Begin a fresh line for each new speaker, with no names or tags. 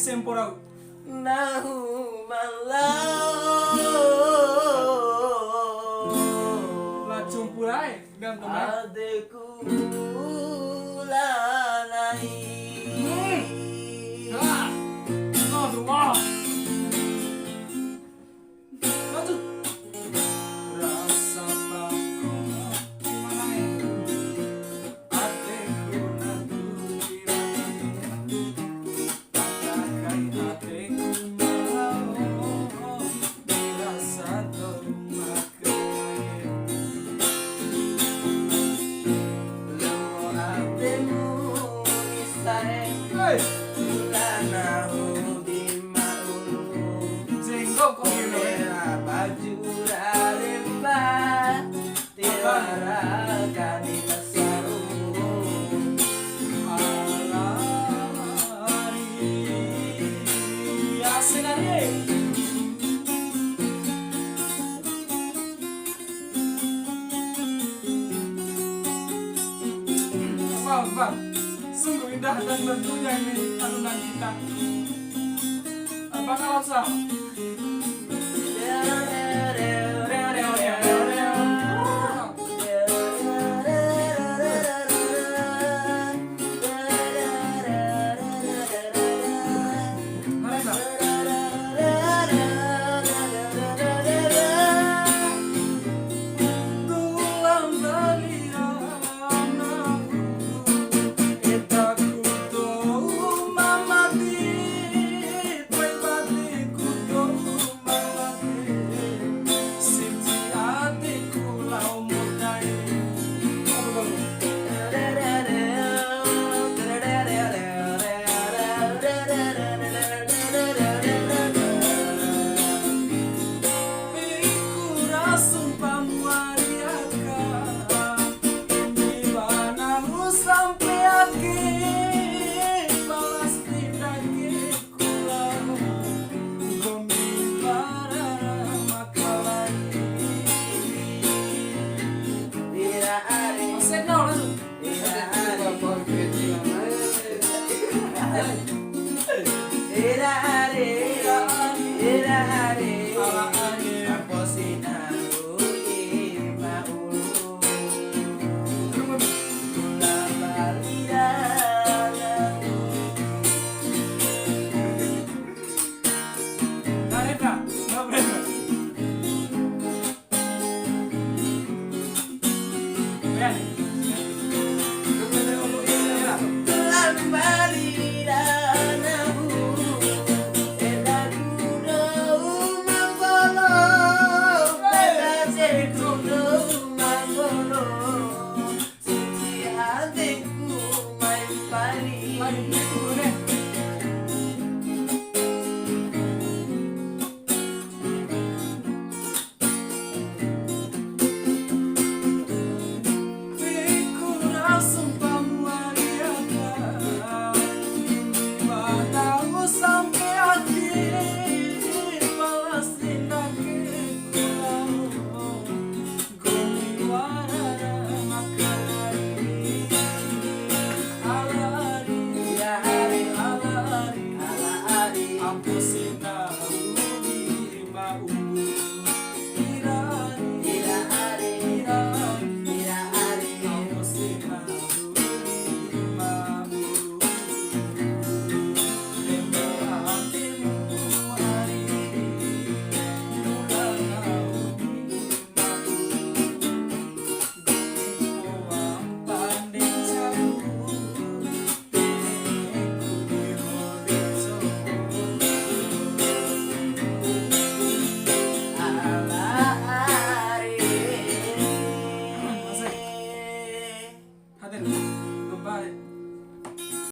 semporau.
Nahu malau
La cumpurai dan teman.
adekku lalai.
Aduh, wah. Lanjut. Rasa takut gimana ya? Adekku nanti pakai adekku mau dirasa termakai.
Lemo ademu isare
Hey,
lanahu bimaulu.
jenggok kok gini.
Merah baju raremba tiara kani masaru.
Asik ari. Bang, sungguh indah dan tentunya ini alunan kita. Abang Alsa. Mereka. Tulang baliana. Sampai akhir balas tindakiku lalu Gomibara makalah Masih nol langsung Mereka, nggak mereka Ben Main